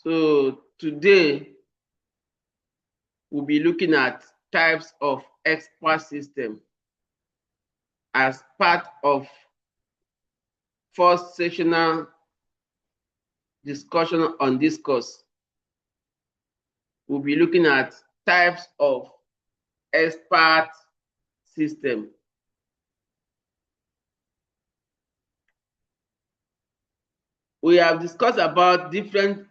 So today we'll be looking at types of expert system as part of first sessional discussion on this course. We'll be looking at types of expert system. We have discussed about different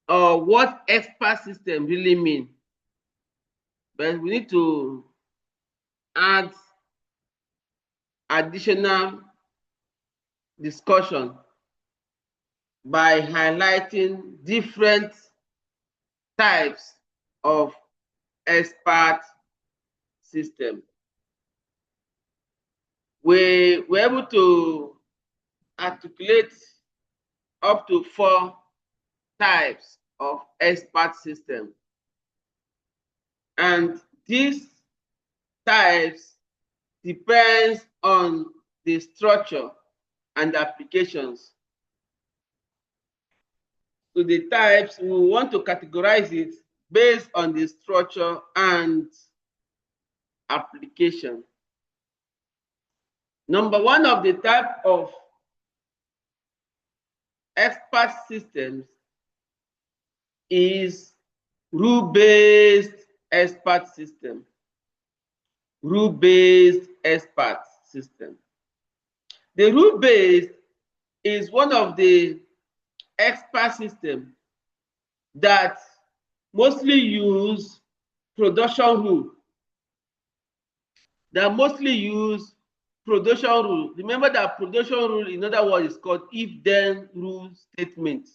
what expert system really mean, but we need to add additional discussion by highlighting different types of expert system. We were able to articulate up to 4 types of expert system, and these types depends on the structure and applications. So the types, we want to categorize it based on the structure and application. Number one of the type of expert systems is rule-based expert system. Rule-based expert system. The rule-based is one of the expert system that mostly use production rule. Remember that production rule, in other words, is called if-then rule statement.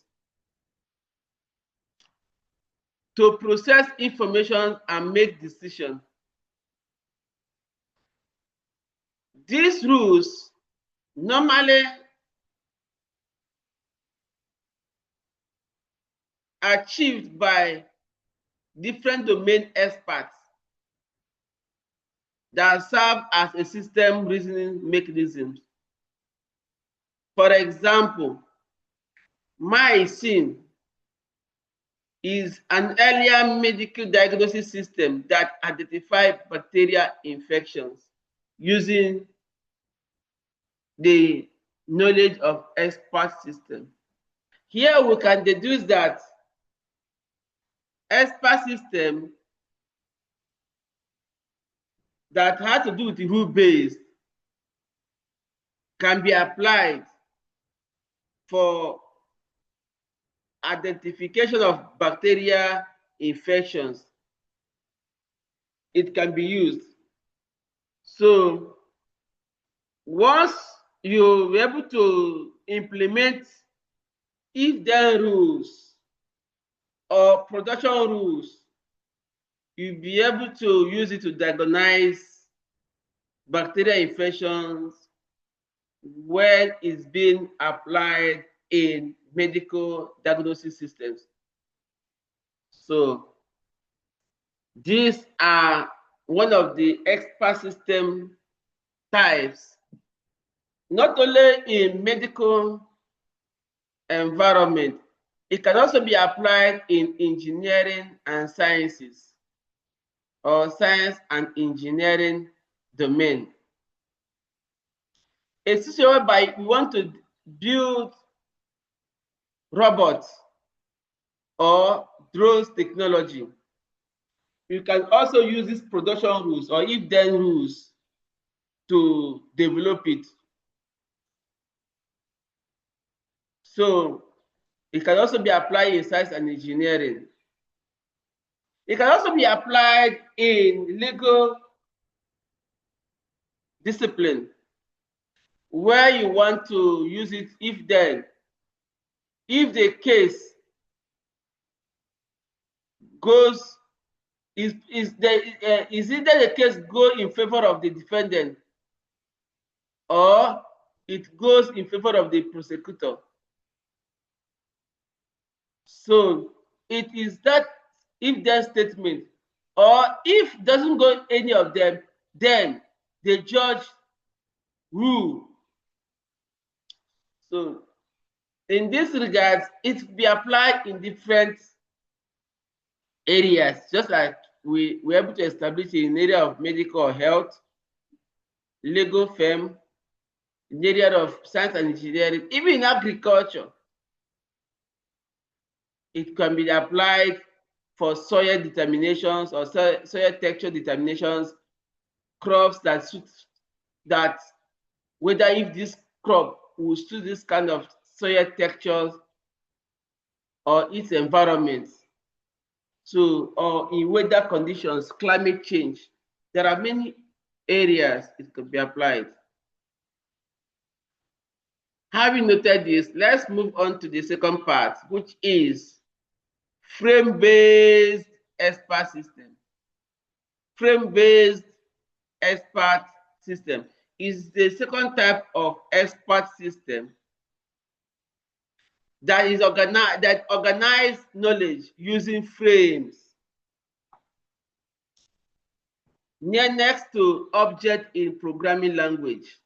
To process information and make decisions. These rules normally achieved by different domain experts that serve as a system reasoning mechanism. For example, mycin is an earlier medical diagnosis system that identifies bacterial infections using the knowledge of expert system. Here we can deduce that expert system that has to do with the rule-based can be applied for identification of bacterial infections. It can be used. So once you're able to implement if-then rules or production rules, you'll be able to use it to diagnose bacterial infections when it's being applied in medical diagnosis systems. So these are one of the expert system types, not only in medical environment, it can also be applied in engineering and sciences or science and engineering domain. A system whereby we want to build robots or drones technology, you can also use these production rules or if-then rules to develop it. So it can also be applied in science and engineering. It can also be applied in legal discipline, where you want to use it if the case goes, is either the case go in favor of the defendant or it goes in favor of the prosecutor. So it is that if-then statement, or if it doesn't go any of them, then the judge rule. So In this regard, it be applied in different areas, just like we were able to establish in the area of medical health, legal firm, in the area of science and engineering, even in agriculture. It can be applied for soil determinations or soil texture determinations, crops that suit that, whether if this crop will suit this kind of soil textures or its environment. So, or in weather conditions, climate change. There are many areas it could be applied. Having noted this, let's move on to the second part, which is frame-based expert system. Frame-based expert system is the second type of expert system that is organize knowledge using frames near next to object in programming language.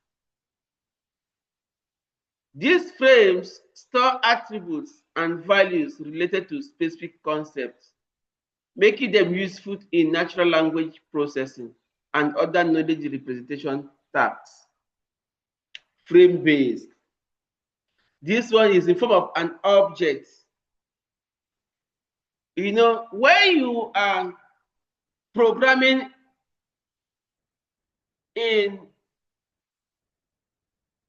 These frames store attributes and values related to specific concepts, making them useful in natural language processing and other knowledge representation tasks. Frame-based. This one is in form of an object. You know, when you are programming in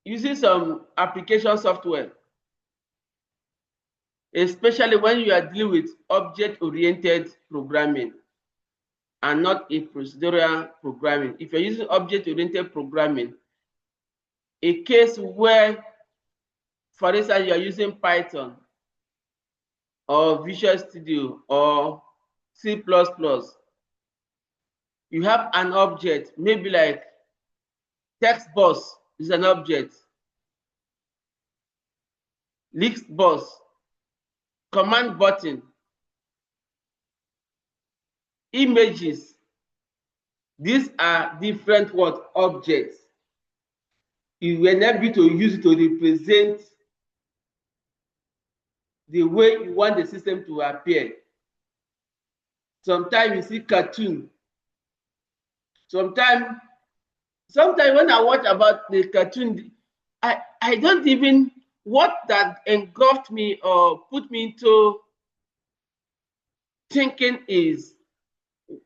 using some application software, especially when you are dealing with object-oriented programming and not a procedural programming. If you're using object-oriented programming, a case where, for instance, you are using Python or Visual Studio or C++, you have an object, maybe like text box is an object, list box, command button, images. These are different what objects. You will not be to use it to represent the way you want the system to appear. Sometimes you see cartoon. Sometimes when I watch about the cartoon, I don't even, what that engulfed me or put me into thinking is,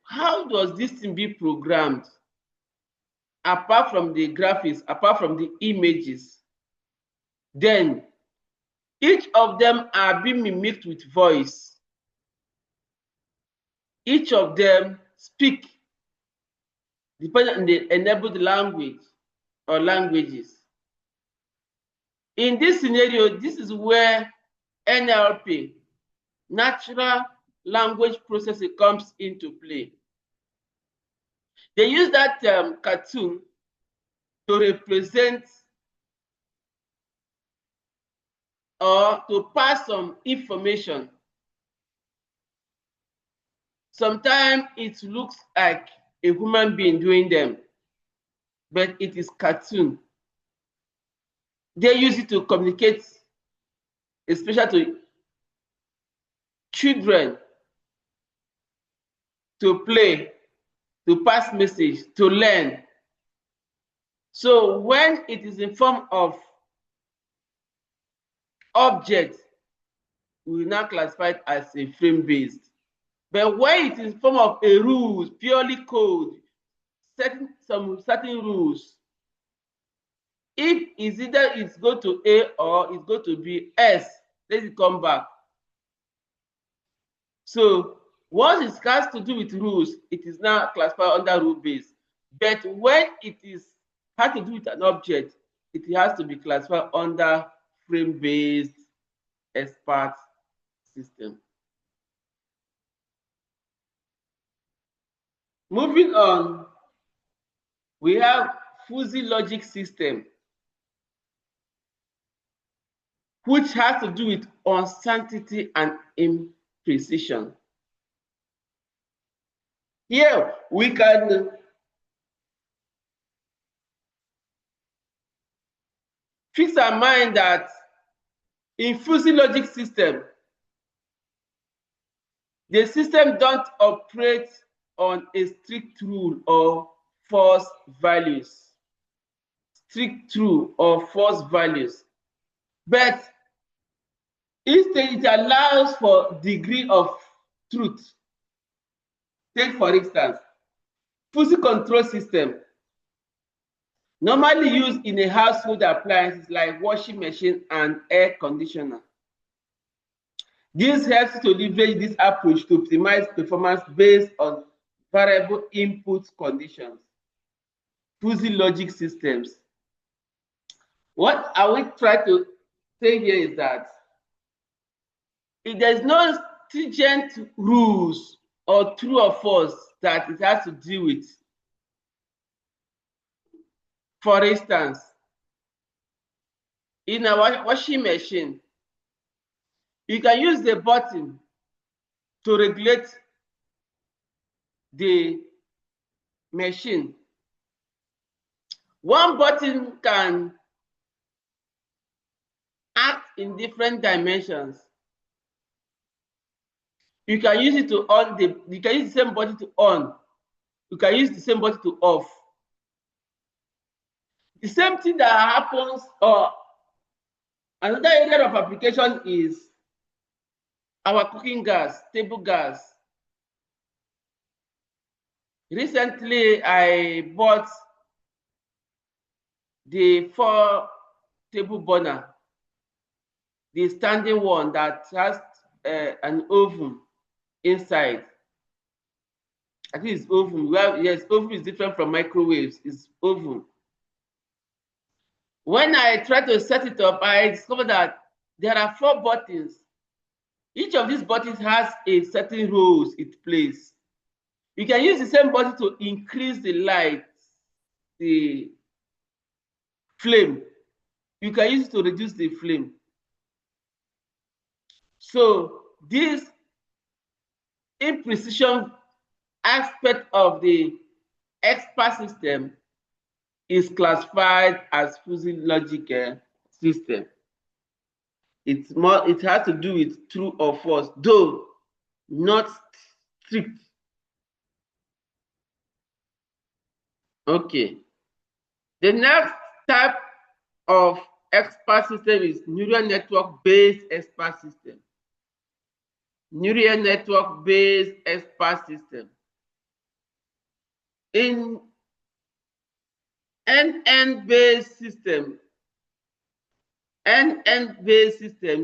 how does this thing be programmed? Apart from the graphics, apart from the images, then each of them are being mimicked with voice. Each of them speak depending on the enabled language or languages. In this scenario, this is where NLP, natural language processing, comes into play. They use that cartoon to represent or to pass some information. Sometimes it looks like a human being doing them, but it is cartoon. They use it to communicate, especially to children, to play, to pass message, to learn. So when it is in form of object, we will now classify it as a frame-based. But when it is in form of a rules, purely code, setting some certain rules, if it's either it's go to A or it's go to B, S, let it come back. So once it has to do with rules, it is now classified under rule-based. But when it has to do with an object, it has to be classified under frame-based expert system. Moving on, we have fuzzy logic system, which has to do with uncertainty and imprecision. Here we can fix our mind that In fuzzy logic system, the system don't operate on a strict rule or false values. Strict true or false values. But instead, it allows for degree of truth. Take, for instance, fuzzy control system, normally used in a household appliances like washing machine and air conditioner. This helps to leverage this approach to optimize performance based on variable input conditions. Fuzzy logic systems. What are we trying to say here is that if there's no stringent rules or true or false that it has to deal with. For instance, in a washing machine, you can use the button to regulate the machine. One button can act in different dimensions. You can use it to on you can use the same button to on. You can use the same button to off. The same thing that happens, or another area of application is our cooking gas, table gas. Recently, I bought the 4 table burner, the standing one that has an oven inside. I think it's oven. Well, yes, oven is different from microwaves. It's oven. When I tried to set it up, I discovered that there are 4 buttons. Each of these buttons has a certain roles it plays. You can use the same button to increase the light, the flame. You can use it to reduce the flame. So this imprecision aspect of the expert system is classified as fuzzy logic system. It has to do with true or false, though not strict. Okay. The next type of expert system is neural network based expert system. Neural network based expert system. In NN based system,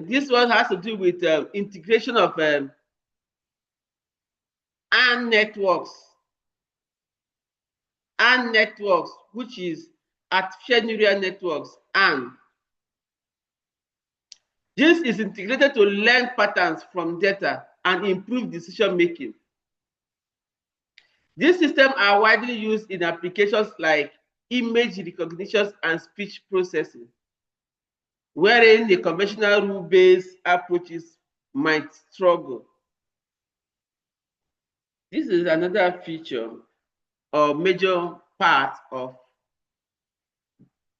this one has to do with integration of AND networks. AND networks, which is artificial neural networks, AND. This is integrated to learn patterns from data and improve decision making. These systems are widely used in applications like image recognition and speech processing, wherein the conventional rule-based approaches might struggle. This is another feature or major part of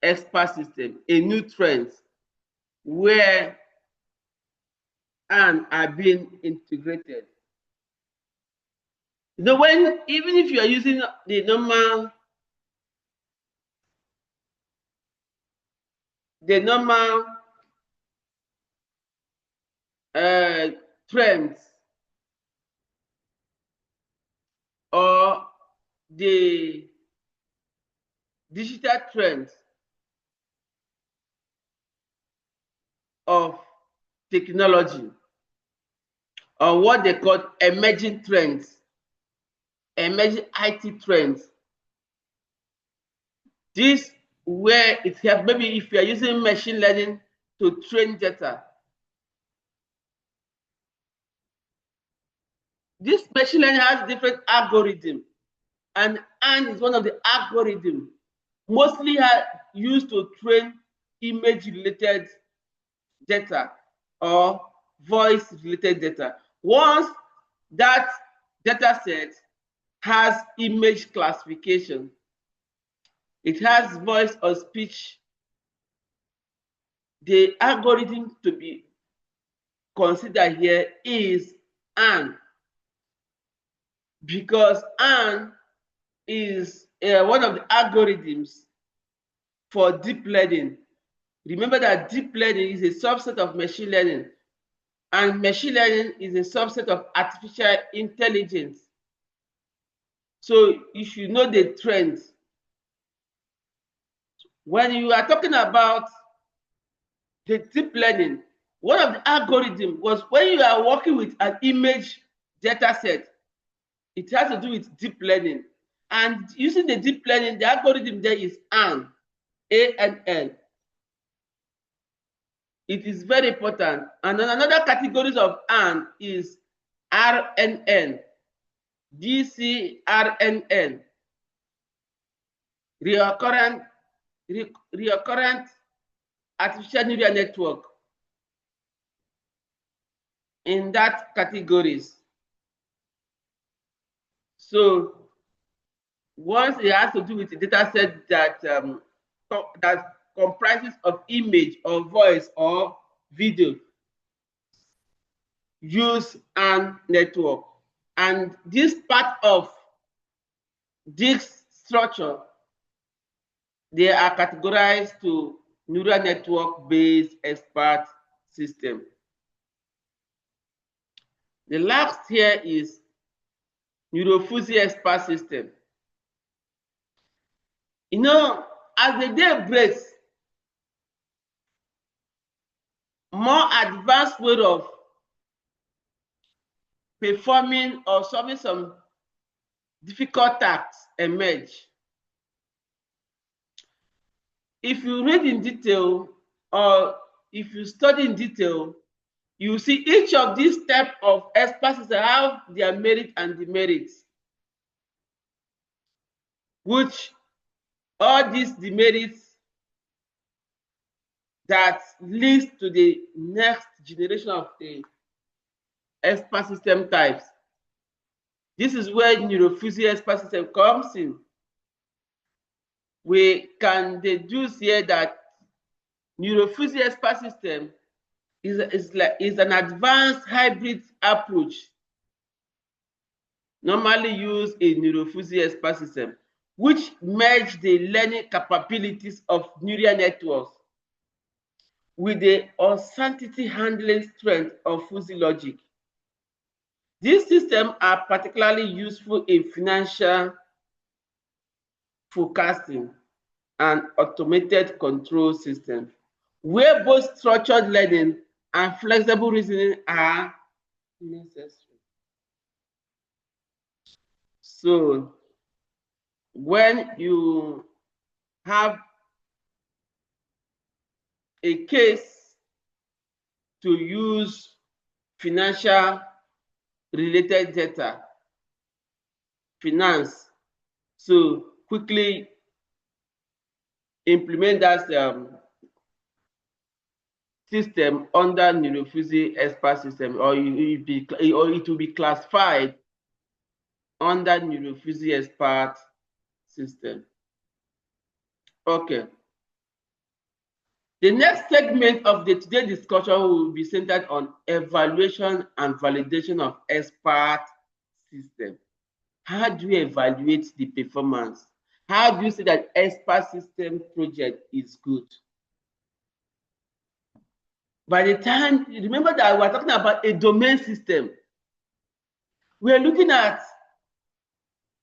expert system, a new trend where and are being integrated. You know, even if you are using the normal trends or the digital trends of technology, or what they call emerging trends, emerging IT trends. This where it helps, maybe if you are using machine learning to train data. This machine learning has different algorithms, and is one of the algorithms mostly used to train image-related data or voice-related data. Once that data set has image classification, it has voice or speech the algorithm to be considered here is AND, because AND is one of the algorithms for deep learning. Remember that deep learning is a subset of machine learning, and machine learning is a subset of artificial intelligence. So you should know the trends. When you are talking about the deep learning, one of the algorithms was when you are working with an image data set, it has to do with deep learning. And using the deep learning, the algorithm there is ANN, A-N-N. It is very important. And then another categories of ANN is RNN, GCRNN, recurrent artificial neural network. In that categories. So once it has to do with a data set that that comprises of image or voice or video, use ANN network. And this part of this structure, they are categorized to neural network based expert system. The last here is neurofuzzy expert system. You know, as the day breaks, more advanced way of performing or solving some difficult tasks emerge. If you read in detail or if you study in detail, you see each of these types of experts have their merit and demerits, which all these demerits that leads to the next generation of the expert system types. This is where neurofuzzy expert system comes in. We can deduce here that neurofuzzy expert system is an advanced hybrid approach normally used in neurofuzzy expert system, which merge the learning capabilities of neural networks with the uncertainty handling strength of fuzzy logic. These systems are particularly useful in financial forecasting and automated control systems, where both structured learning and flexible reasoning are necessary. So when you have a case to use financial related data, finance, so quickly implement that system under neurofuzzy expert system, or it will be classified under neurofuzzy expert system. Okay. The next segment of the today's discussion will be centered on evaluation and validation of expert system. How do you evaluate the performance? How do you say that expert system project is good? By the time, remember that we're talking about a domain system. We're looking at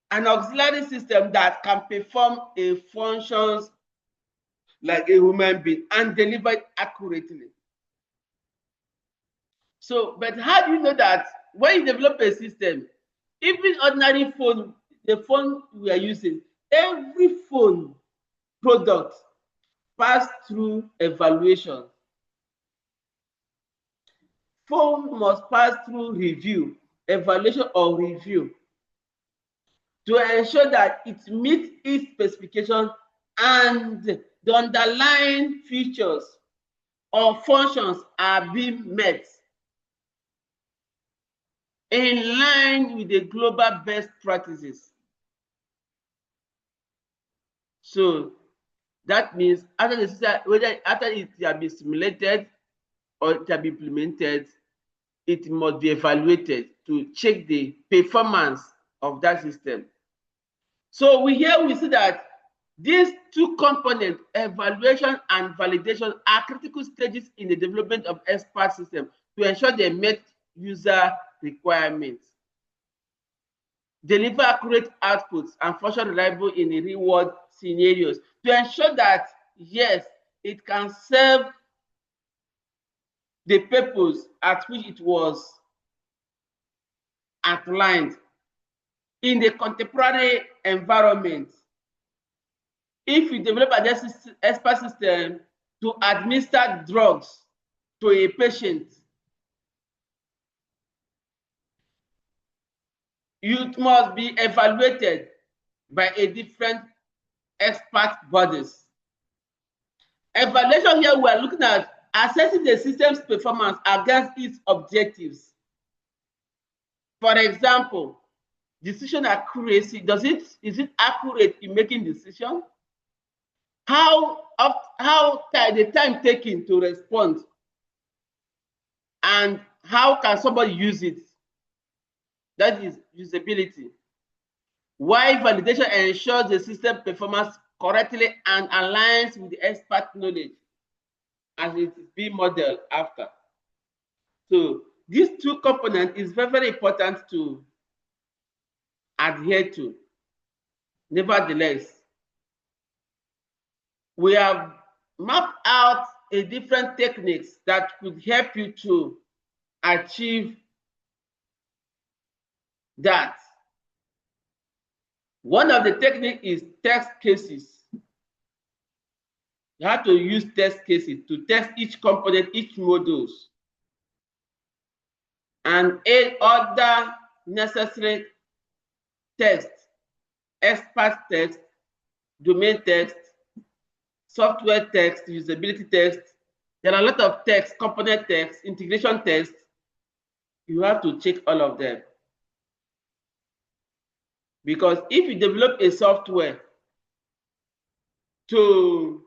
an auxiliary system that can perform a functions like a human being and deliver it accurately. So, but how do you know that when you develop a system, even ordinary phone, the phone we are using, every phone product pass through evaluation. Phone must pass through review, evaluation or review, to ensure that it meets its specification and the underlying features or functions are being met in line with the global best practices. So That means after the system, whether after it has been simulated or it has been implemented, it must be evaluated to check the performance of that system. So we see that these two components, evaluation and validation, are critical stages in the development of expert systems to ensure they meet user requirements, deliver accurate outputs, and function reliable in the real world scenarios to ensure that, yes, it can serve the purpose at which it was outlined in the contemporary environment. If you develop an expert system to administer drugs to a patient, it must be evaluated by a different expert bodies. Evaluation here, we are looking at assessing the system's performance against its objectives. For example, decision accuracy, is it accurate in making decisions? How the time taken to respond, and how can somebody use it? That is usability. Why validation ensures the system performance correctly and aligns with the expert knowledge as it is being modeled after. So these two components is very, very important to adhere to. Nevertheless, we have mapped out a different techniques that could help you to achieve that. One of the techniques is test cases. You have to use test cases to test each component, each modules, and add other necessary tests, expert text, domain text, software text, usability text. There are a lot of text, component text, integration text. You have to check all of them. Because if you develop a software to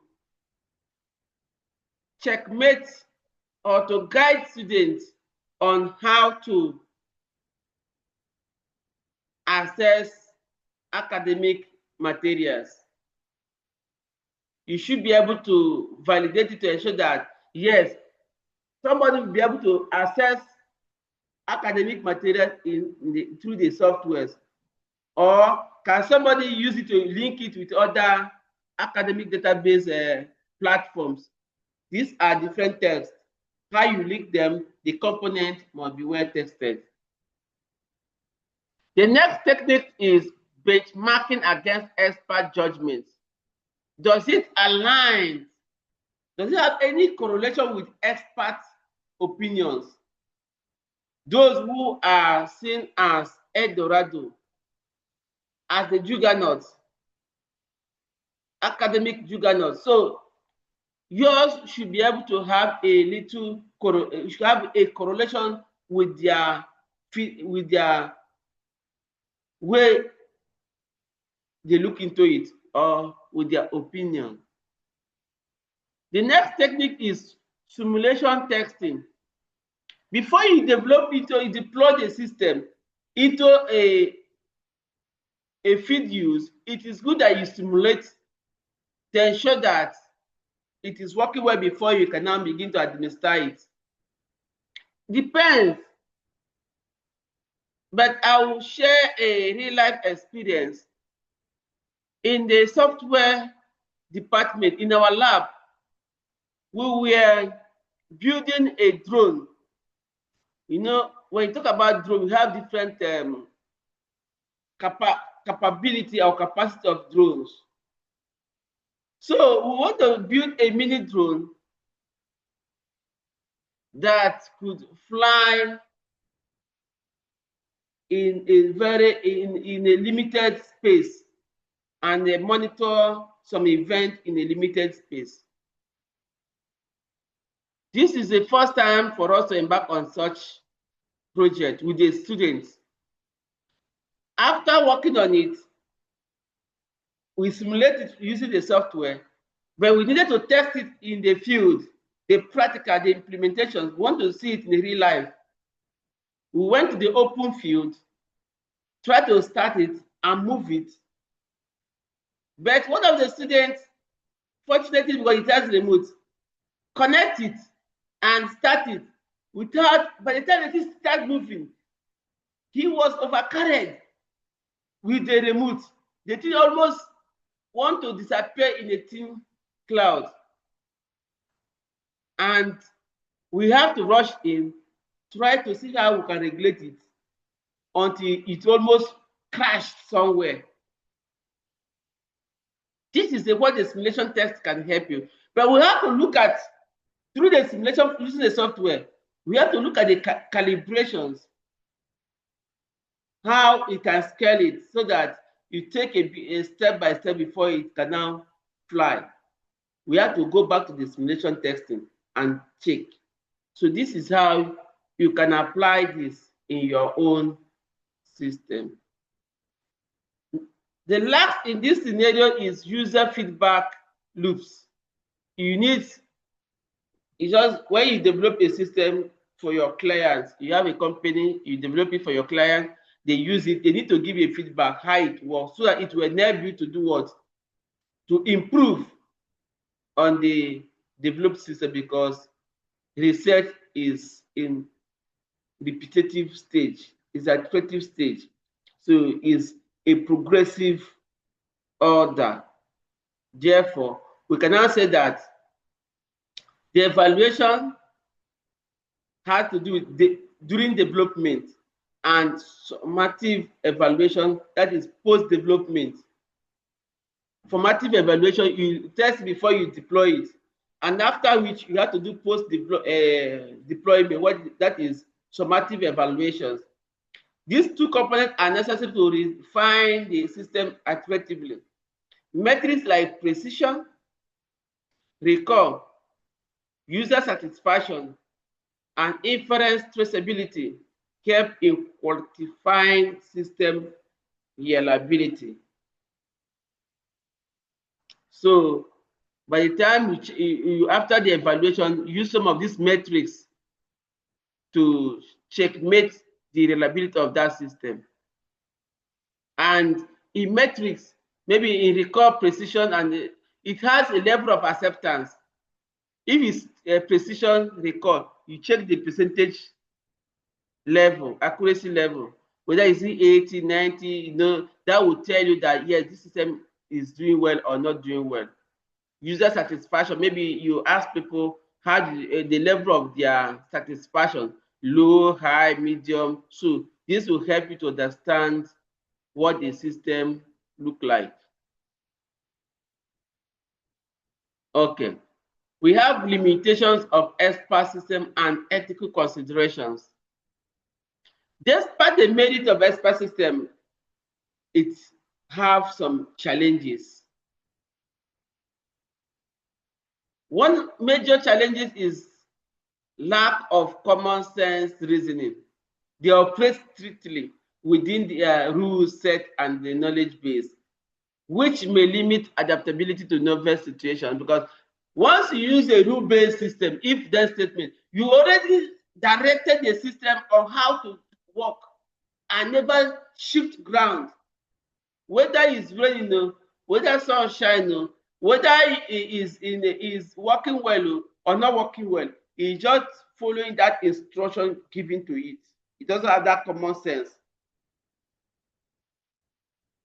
checkmate or to guide students on how to assess academic materials, you should be able to validate it to ensure that, yes, somebody will be able to assess academic materials through the softwares. Or can somebody use it to link it with other academic database platforms? These are different tests. How you link them, the component must be well tested. The next technique is benchmarking against expert judgments. Does it align? Does it have any correlation with expert opinions? Those who are seen as El Dorado, as the juggernaut, academic juggernaut. So yours should be able to have a little, should have a correlation with their way they look into it, or with their opinion. The next technique is simulation testing. Before you develop it or you deploy the system into a field use, it is good that you simulate to ensure that it is working well before you can now begin to administer it. Depends, but I will share a real life experience. In the software department, in our lab, we were building a drone. You know, when you talk about drone, we have different capability or capacity of drones. So we want to build a mini drone that could fly in a limited space and monitor some event in a limited space. This is the first time for us to embark on such project with the students. After working on it, we simulated using the software. But we needed to test it in the field, the practical, the implementation. We want to see it in real life. We went to the open field, tried to start it and move it. But one of the students, fortunately because it has remote, connect it and start it without, by the time it starts moving, he was overcarried with the remote. The thing almost want to disappear in a thin cloud. And we have to rush in, try to see how we can regulate it until it almost crashed somewhere. This is what the simulation test can help you. But we have to look at, through the simulation using the software, we have to look at the calibrations, how it can scale it so that you take a step by step before it can now fly. We have to go back to the simulation testing and check. So this is how you can apply this in your own system. The last in this scenario is user feedback loops. You need, it's just when you develop a system for your clients, you have a company, you develop it for your client, they use it, they need to give you feedback how it works so that it will enable you to do what? To improve on the developed system, because research is in repetitive stage, is at iterative stage. So it's a progressive order. Therefore, we can now say that the evaluation has to do with during development and summative evaluation, that is post-development. Formative evaluation, you test before you deploy it, and after which you have to do post-deployment, that is summative evaluations. These two components are necessary to refine the system effectively. Metrics like precision, recall, user satisfaction, and inference traceability help in quantifying system reliability. So by the time you after the evaluation, use some of these metrics to checkmate the reliability of that system. And in metrics, maybe in recall, precision, and it has a level of acceptance. If it's a precision recall, you check the percentage level, accuracy level, whether it's 80, 90, you know, that will tell you that yes, this system is doing well or not doing well. User satisfaction, maybe you ask people how the level of their satisfaction, low, high, medium. So this will help you to understand what the system look like. Okay, we have limitations of expert system and ethical considerations. Despite the merit of expert system, it have some challenges. One major challenge is lack of common sense reasoning. They operate strictly within the rules set and the knowledge base, which may limit adaptability to novel situations. Because once you use a rule-based system, if then statement, you already directed the system on how to work and never shift ground. Whether it's raining, whether sunshine, whether it is working well or not working well, it's just following that instruction given to it. It doesn't have that common sense.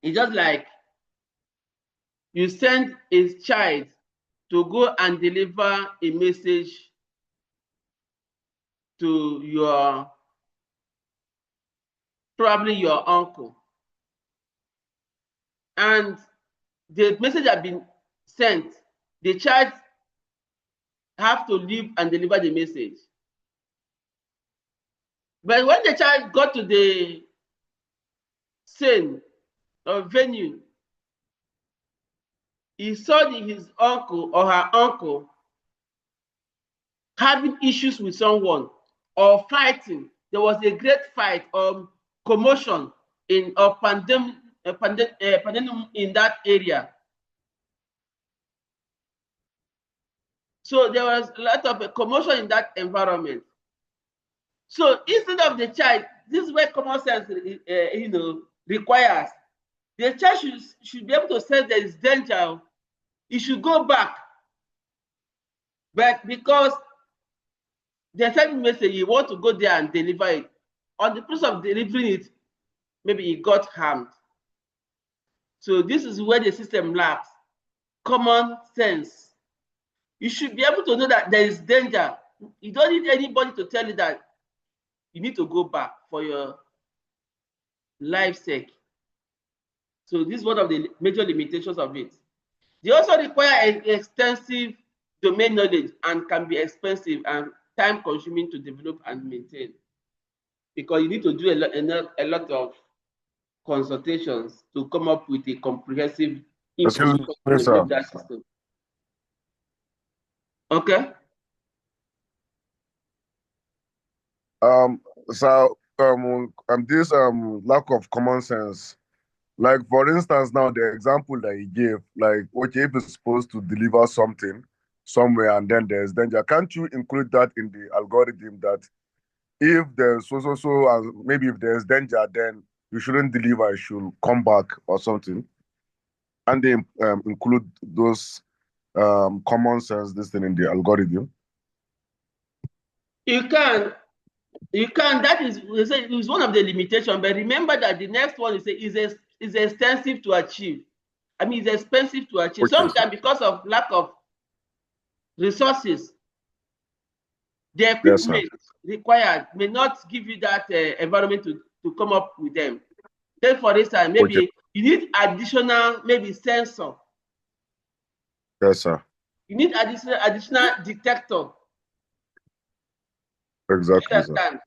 It's just like you send a child to go and deliver a message to your, probably your uncle, and the message has been sent. The child have to leave and deliver the message. But when the child got to the scene or venue, he saw his uncle or her uncle having issues with someone or fighting. There was a great fight or commotion in a pandemic in that area. So there was a lot of commotion in that environment. So instead of the child, this is where common sense, requires. The child should be able to sense there is danger. He should go back. But because they sent message, you want to go there and deliver it. On the process of delivering it, maybe he got harmed. So this is where the system lacks common sense. You should be able to know that there is danger. You don't need anybody to tell you that you need to go back for your life's sake. So this is one of the major limitations of it. They also require extensive domain knowledge and can be expensive and time consuming to develop and maintain, because you need to do a lot of consultations to come up with a comprehensive information to develop that system. Okay. So this lack of common sense, like for instance, now the example that you gave, like okay, if it's supposed to deliver something somewhere and then there's danger, can't you include that in the algorithm that if there's so and maybe if there's danger, then you shouldn't deliver, you should come back or something, and they include those common sense this thing in the algorithm? You can. That is one of the limitations. But remember that the next one is extensive to achieve. I mean, it's expensive to achieve. Okay. Sometimes because of lack of resources, the equipment required may not give you that environment to come up with them. Then, for instance, maybe you need additional sensor. Yes, sir. You need additional detector. Exactly, sir.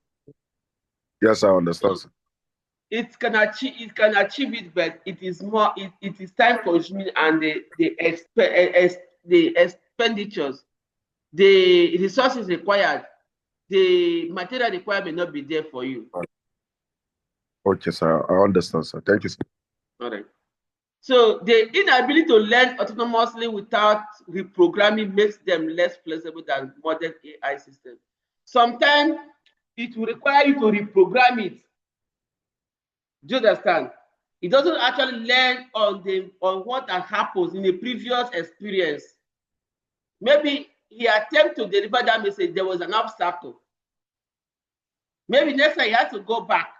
Yes, I understand, sir. It can achieve it, but it is more. It is time consuming, and the expenditures, the resources required, the material required may not be there for you. Okay, sir. I understand, sir. Thank you, sir. All right. So the inability to learn autonomously without reprogramming makes them less flexible than modern AI systems. Sometimes it will require you to reprogram it. Do you understand? It doesn't actually learn on what has happened in a previous experience. Maybe he attempted to deliver that message, there was an obstacle. Maybe next time he has to go back.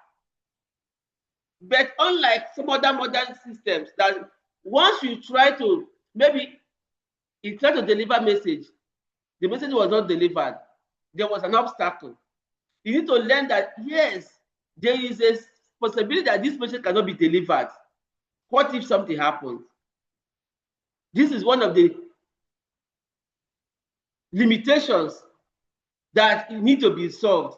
But unlike some other modern systems, that once you try to, maybe he tried to deliver message, the message was not delivered, there was an obstacle. You need to learn that, yes, there is a possibility that this message cannot be delivered. What if something happens? This is one of the limitations that need to be solved.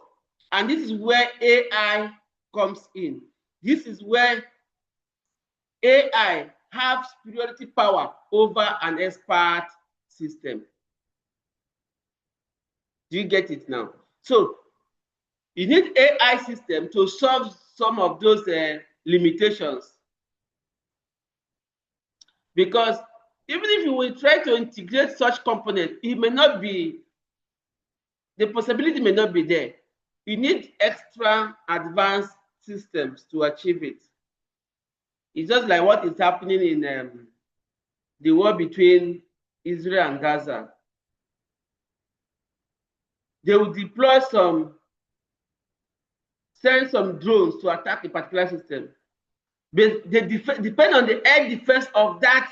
And this is where AI comes in. This is where AI has superiority power over an expert system. Do you get it now? So you need AI system to solve some of those limitations. Because even if you will try to integrate such components, it may not be, the possibility may not be there. You need extra advanced systems to achieve it. It's just like what is happening in the war between Israel and Gaza. They will deploy send some drones to attack a particular system. But they depend on the air defense of that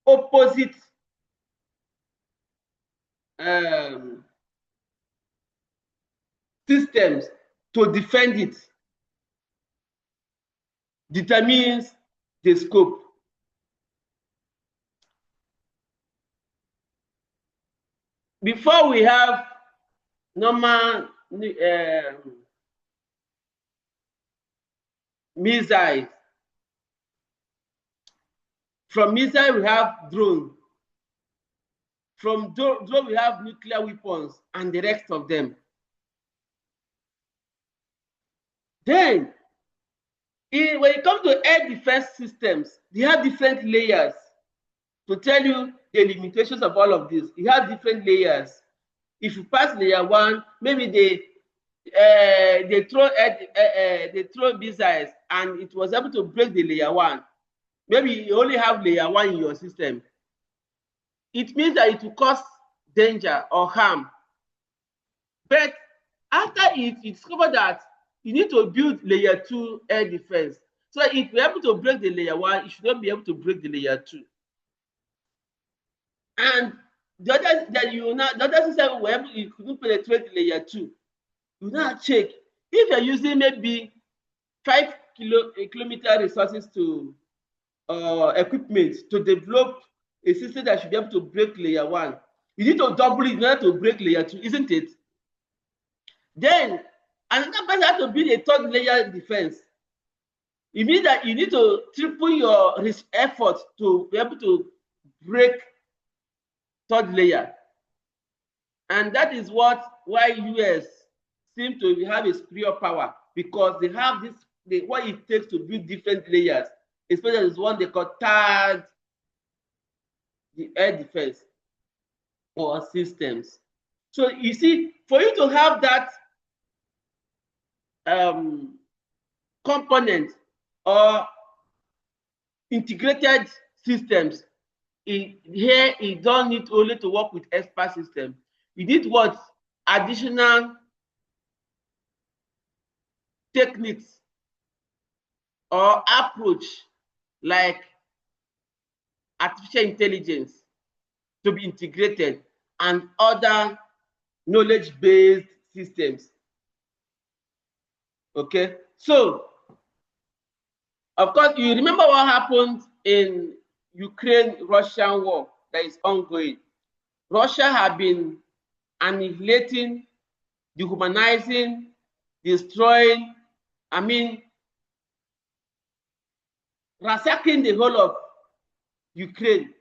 opposite systems to defend it. Determines the scope. Before we have normal missiles. From missile we have drone. From drone we have nuclear weapons and the rest of them. Then, when it comes to air defense systems, they have different layers to tell you the limitations of all of this. You have different layers. If you pass layer 1, maybe they throw missiles and it was able to break the layer 1. Maybe you only have layer 1 in your system. It means that it will cause danger or harm. But after it discovered that you need to build layer 2 air defense. So if you're able to break the layer 1, you should not be able to break the layer 2. And the other that the other system where you couldn't penetrate layer 2, you now check if you're using maybe 5 kilometer resources to equipment to develop a system that should be able to break layer 1. You need to double it in order to break layer 2, isn't it? Then another person has to build a third layer defense. It means that you need to triple your effort to be able to break third layer. And that is why US seem to have a superior power, because they have what it takes to build different layers, especially this one they call third the air defense or systems. So you see, for you to have that component or integrated systems, here you don't need only to work with expert system. You need what? Additional techniques or approach like artificial intelligence to be integrated and other knowledge-based systems. Okay, so of course you remember what happened in Ukraine-Russian war that is ongoing. Russia had been annihilating, dehumanizing, destroying, ransacking the whole of Ukraine.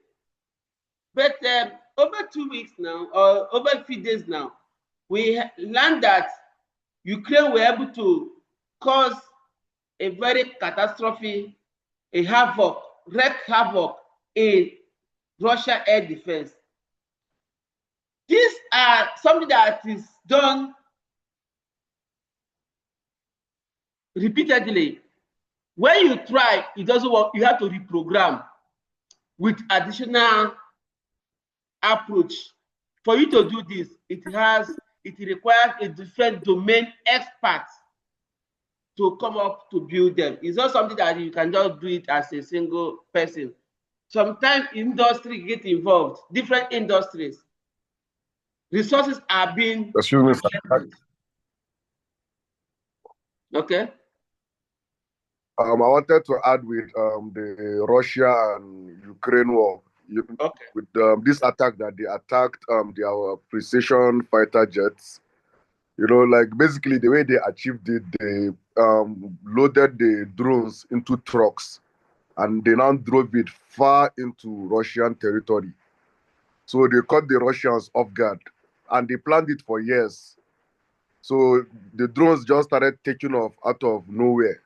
But over 2 weeks now, or over a few days now, we learned that Ukraine were able to cause a very catastrophic, wreak havoc in Russia air defense. These are something that is done repeatedly. When you try, it doesn't work, you have to reprogram with additional approach. For you to do this, it requires a different domain expert to come up to build them. It's not something that you can just do it as a single person. Sometimes industry get involved, different industries. Resources are being. Excuse me, sir. Okay. I wanted to add with the Russia and Ukraine war. Okay. With this attack that they attacked their precision fighter jets. Like basically the way they achieved it, they loaded the drones into trucks and they now drove it far into Russian territory. So they caught the Russians off guard and they planned it for years. So the drones just started taking off out of nowhere.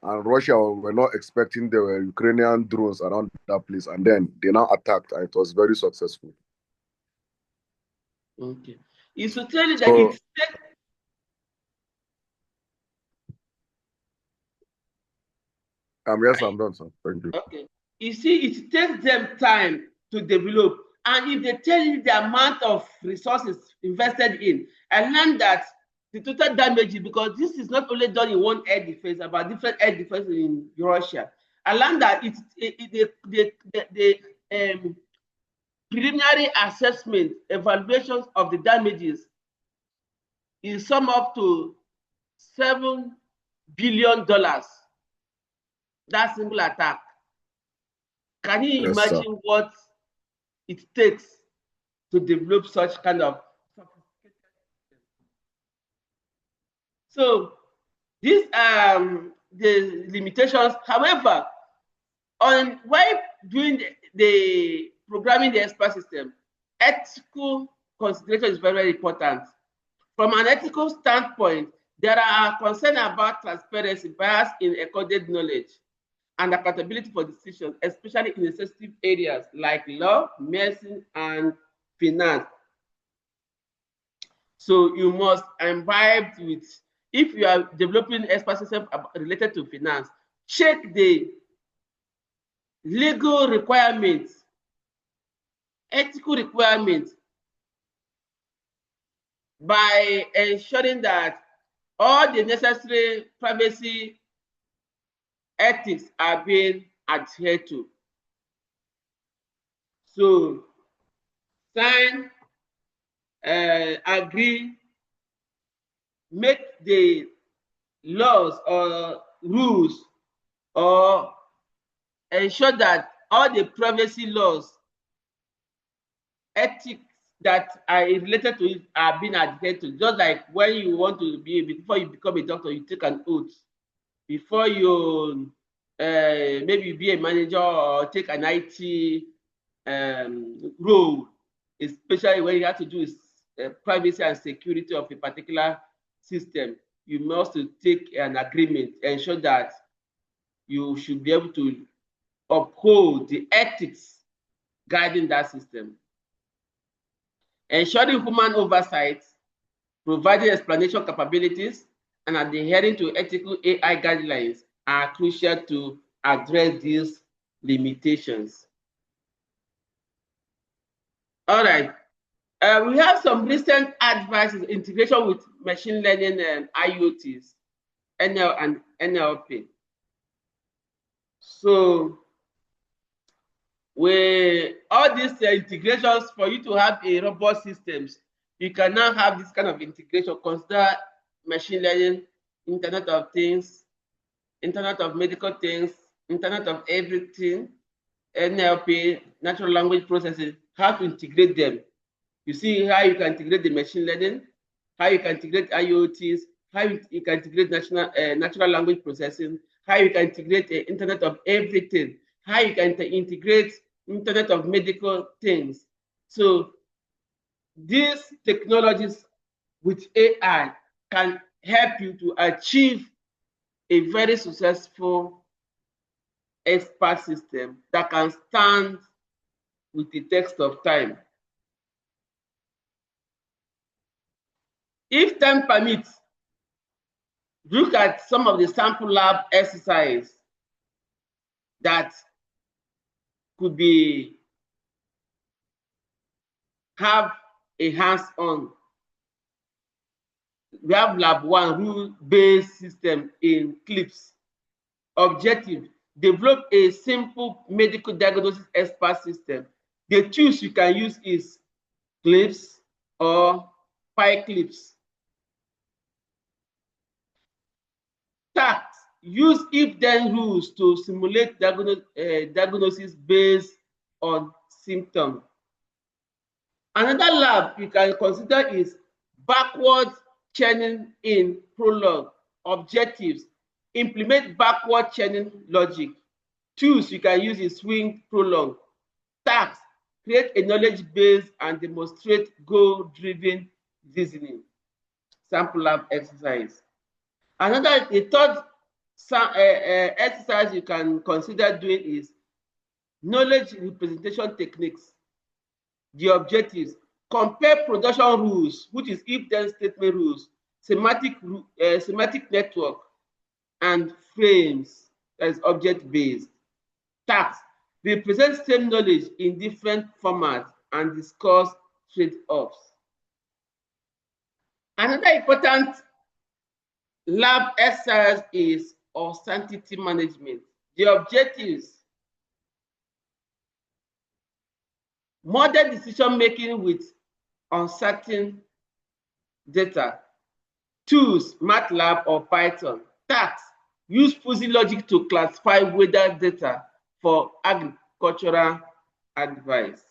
And Russia were not expecting there were Ukrainian drones around that place. And then they now attacked and it was very successful. Okay. It's to tell you that it's. Yes, I'm done, sir. Thank you. Okay. You see, it takes them time to develop. And if they tell you the amount of resources invested in, I learned that the total damage, because this is not only done in one air defense, about different air defense in Russia. I learned that the preliminary assessment, evaluations of the damages is sum up to $7 billion. That single attack. Can you imagine what it takes to develop such kind of so these are the limitations. However, on while doing the programming the expert system, ethical consideration is very, very important. From an ethical standpoint, there are concerns about transparency, bias in encoded knowledge. and accountability for decisions, especially in sensitive areas like law, medicine, and finance. So you must imbibe with, if you are developing expert system related to finance, check the legal requirements, ethical requirements, by ensuring that all the necessary privacy ethics are being adhered to. So sign, agree, make the laws or rules, or ensure that all the privacy laws, ethics that are related to it are being adhered to. Just like when you want to be, before you become a doctor, you take an oath. Before you maybe be a manager or take an IT role, especially when you have to do with privacy and security of a particular system, you must take an agreement, ensure that you should be able to uphold the ethics guiding that system. Ensuring human oversight, providing explanation capabilities, and adhering to ethical AI guidelines are crucial to address these limitations. All right. We have some recent advances, integration with machine learning and IoTs, NL and NLP. So with all these integrations, for you to have a robust systems, you can now have this kind of integration. Consider machine learning, Internet of Things, Internet of Medical Things, Internet of Everything, NLP, natural language processing, how to integrate them. You see how you can integrate the machine learning, how you can integrate IoTs, how you can integrate natural language processing, how you can integrate the Internet of Everything, how you can integrate Internet of Medical Things. So these technologies with AI can help you to achieve a very successful expert system that can stand with the test of time. If time permits, look at some of the sample lab exercise that could be have a hands-on. We have lab 1, rule-based system in clips. Objective, develop a simple medical diagnosis expert system. The tools you can use is clips or pie clips. Task, use if-then rules to simulate diagnosis based on symptoms. Another lab you can consider is backward chaining in Prolog. Objectives, implement backward chaining logic. Tools you can use is swing Prolog. Tasks, create a knowledge base and demonstrate goal-driven reasoning. Sample lab exercise. The third exercise you can consider doing is knowledge representation techniques. The objectives, compare production rules, which is if-then statement rules, semantic network, and frames as object-based. Tasks, represent same knowledge in different formats and discuss trade-offs. Another important lab exercise is uncertainty management. The objectives, model decision making with uncertain data. Tools, MATLAB or Python. Tasks, use fuzzy logic to classify weather data for agricultural advice.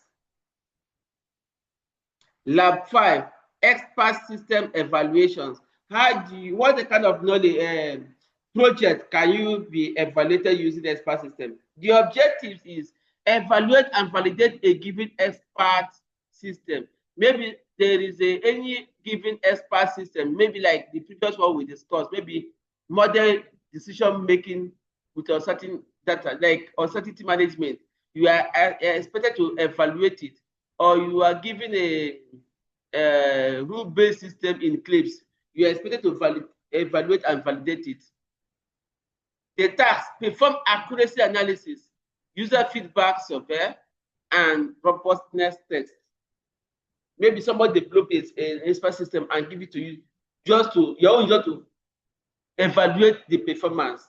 Lab 5, expert system evaluations. What kind of knowledge project can you be evaluated using the expert system? The objective is evaluate and validate a given expert system. Maybe there is any given expert system, maybe like the previous one we discussed, maybe model decision making with a certain data, like uncertainty management, you are expected to evaluate it, or you are given a rule-based system in claims, you are expected to evaluate and validate it. The task: perform accuracy analysis, user feedback survey, and robustness test. Maybe somebody develop an expert system and give it to you just to your own, just to evaluate the performance.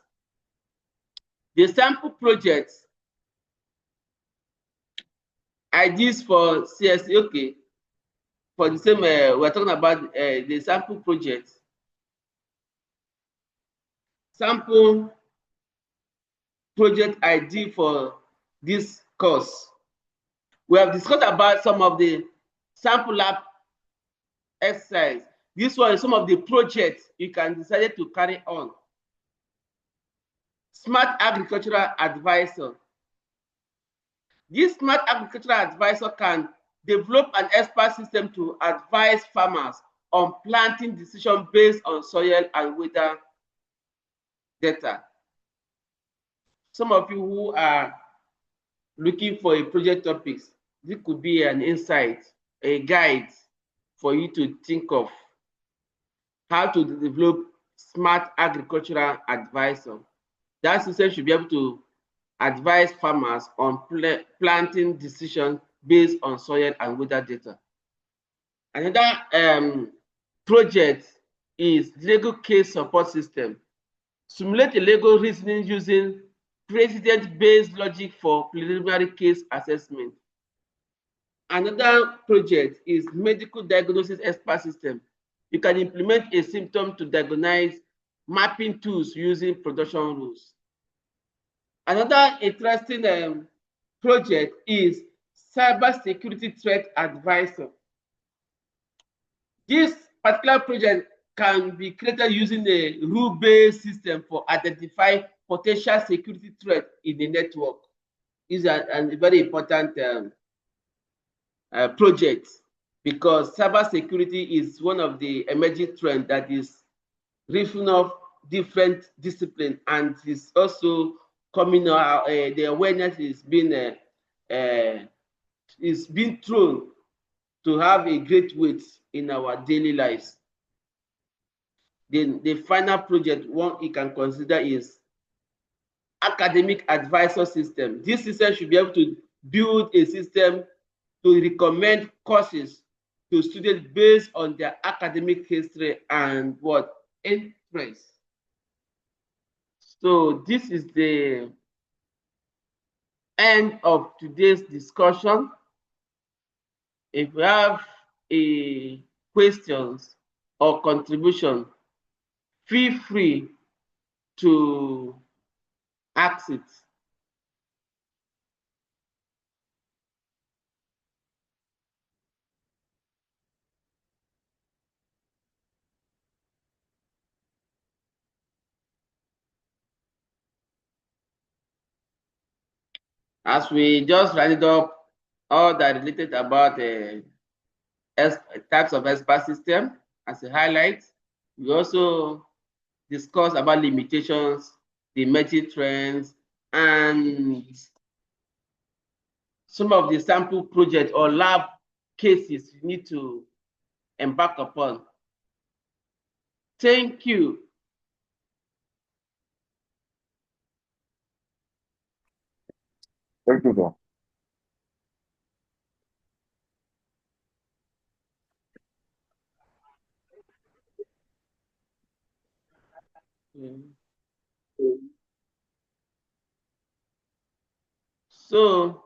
The sample projects, ideas for CSA. Okay, for the same, we're talking about the sample project. Sample project ID for this course. We have discussed about some of the sample lab exercise. This one is some of the projects you can decide to carry on. Smart agricultural advisor. This smart agricultural advisor can develop an expert system to advise farmers on planting decisions based on soil and weather data. Some of you who are looking for a project topics, this could be an insight, a guide for you to think of how to develop smart agricultural advisor. That system should be able to advise farmers on planting decisions based on soil and weather data. Another project is legal case support system. Simulate a legal reasoning using precedent-based logic for preliminary case assessment. Another project is medical diagnosis expert system. You can implement a symptom to diagnose mapping tools using production rules. Another interesting project is cybersecurity threat advisor. This particular project can be created using a rule-based system for identifying potential security threats in the network. It's a very important project, because cybersecurity is one of the emerging trends that is riffing off different disciplines, and is also coming out. The awareness is being thrown to have a great weight in our daily lives. Then the final project one you can consider is academic advisor system. This system should be able to build a system to recommend courses to students based on their academic history and what interest. So this is the end of today's discussion. If you have a questions or contribution, feel free to ask it. As we just rounded up all that related about types of expert system as a highlight, we also discuss about limitations, the emerging trends, and some of the sample projects or lab cases you need to embark upon. Thank you. Thank you, sir. So